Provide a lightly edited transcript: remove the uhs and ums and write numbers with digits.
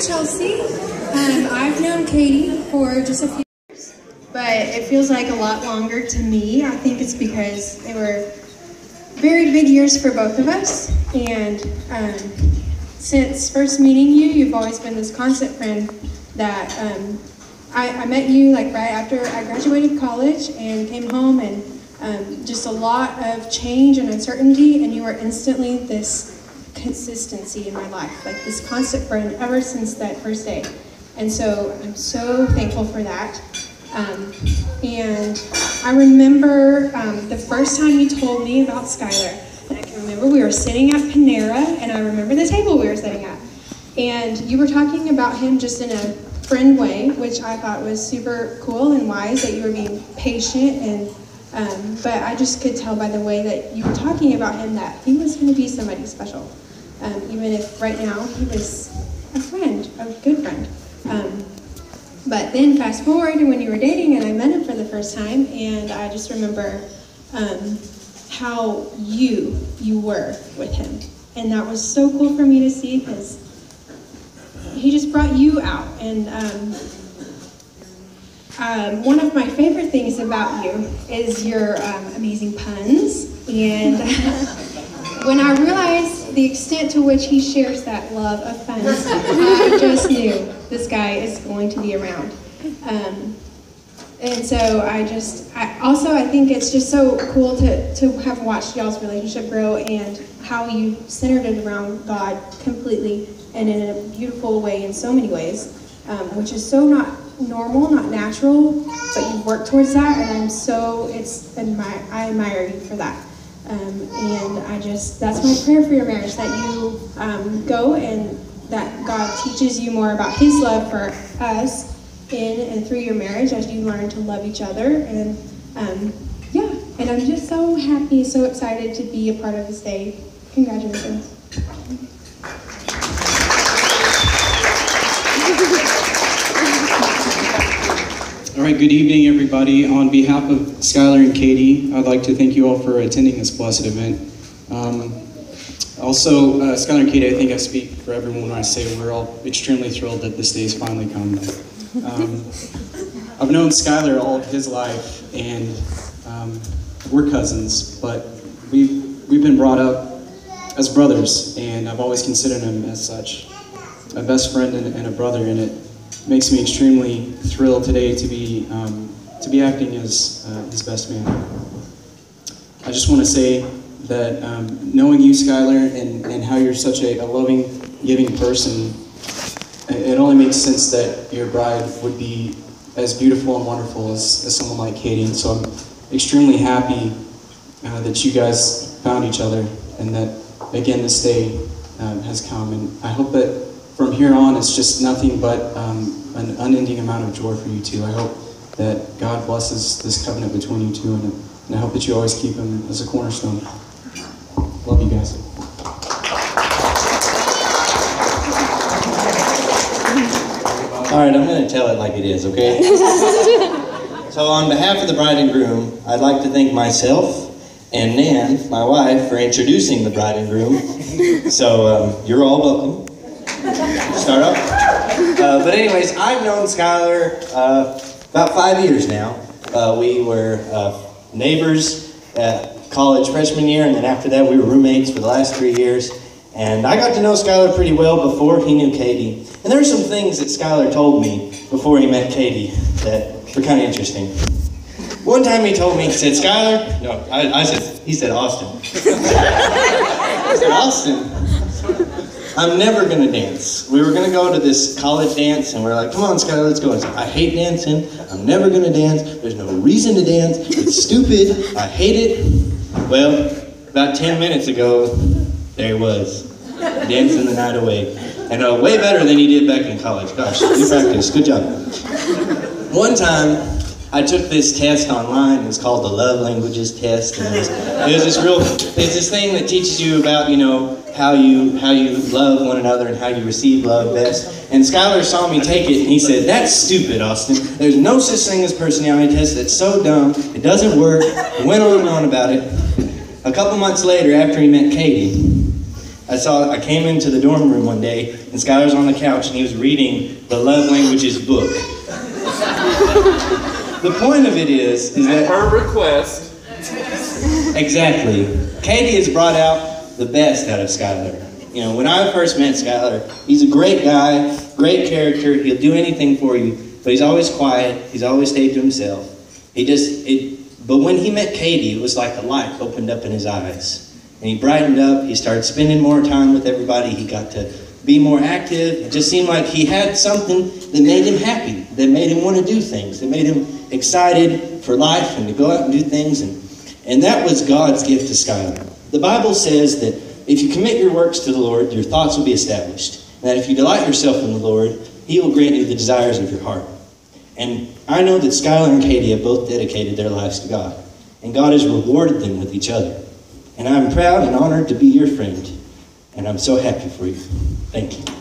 Chelsea. I've known Katie for just a few years, but it feels like a lot longer to me. I think it's because they were very big years for both of us, and since first meeting you, you've always been this constant friend that I met you like right after I graduated college and came home, and just a lot of change and uncertainty, and you were instantly this consistency in my life, like this constant friend ever since that first day. And so I'm so thankful for that. And I remember the first time you told me about Skylar, and I can remember we were sitting at Panera, and I remember the table we were sitting at, and you were talking about him just in a friend way, which I thought was super cool and wise, that you were being patient, and but I just could tell by the way that you were talking about him that he was going to be somebody special, even if right now he was a friend, a good friend. But then fast forward to when you were dating and I met him for the first time, and I just remember how you were with him. And that was so cool for me to see, because he just brought you out. And one of my favorite things about you is your amazing puns. And when I realized the extent to which he shares that love of puns, I just knew this guy is going to be around. And so I think it's just so cool to have watched y'all's relationship grow, and how you centered it around God completely and in a beautiful way in so many ways, which is so not normal, not natural, but you've worked towards that, and I admire you for that. And that's my prayer for your marriage, that you go and that God teaches you more about his love for us in and through your marriage as you learn to love each other. And and I'm just so happy, so excited to be a part of this day. Congratulations. All right, good evening, everybody. On behalf of Skylar and Katie, I'd like to thank you all for attending this blessed event. Also, Skylar and Katie, I think I speak for everyone when I say we're all extremely thrilled that this day has finally come. I've known Skylar all of his life, and we're cousins, but we've been brought up as brothers, and I've always considered him as such, a best friend and a brother, and it makes me extremely thrilled today to be acting as his best man. I just want to say that knowing you, Skylar, and how you're such a loving, giving person, it only makes sense that your bride would be as beautiful and wonderful as someone like Katie. And so I'm extremely happy that you guys found each other, and that, again, this day has come. And I hope that from here on, it's just nothing but an unending amount of joy for you two. I hope that God blesses this covenant between you two, and I hope that you always keep him as a cornerstone. Love you guys. All right, I'm going to tell it like it is, okay? So on behalf of the bride and groom, I'd like to thank myself and Nan, my wife, for introducing the bride and groom. So you're all welcome. Start up. But anyways, I've known Skylar about 5 years now. We were neighbors at college freshman year, and then after that we were roommates for the last 3 years. And I got to know Skylar pretty well before he knew Katie. And there were some things that Skylar told me before he met Katie that were kind of interesting. One time he told me, he said, Skylar, no, he said Austin. I said, Austin, I'm never going to dance. We were going to go to this college dance, and we're like, come on, Skylar, let's go. I said, I hate dancing. I'm never going to dance. There's no reason to dance. It's stupid. I hate it. Well, about 10 minutes ago, there he was, dancing the night away. And way better than he did back in college. Gosh, you practiced. Good job. One time, I took this test online. It was called the Love Languages test. And it's this thing that teaches you about, how you love one another and how you receive love best. And Skylar saw me take it, and he said, that's stupid, Austin. There's no such thing as personality test. That's so dumb. It doesn't work. And went on and on about it. A couple months later, after he met Katie, I came into the dorm room one day, and Skylar's on the couch, and he was reading the Love Languages book. The point of it is that... Her request. Exactly. Katie has brought out the best out of Skylar. You know, when I first met Skylar, he's a great guy, great character, he'll do anything for you, but he's always quiet, he's always stayed to himself. But when he met Katie, it was like a light opened up in his eyes. And he brightened up, he started spending more time with everybody, he got to be more active. It just seemed like he had something that made him happy, that made him want to do things, that made him excited for life and to go out and do things. And that was God's gift to Skylar. The Bible says that if you commit your works to the Lord, your thoughts will be established. And that if you delight yourself in the Lord, He will grant you the desires of your heart. And I know that Skylar and Katie have both dedicated their lives to God. And God has rewarded them with each other. And I'm proud and honored to be your friend. And I'm so happy for you. Thank you.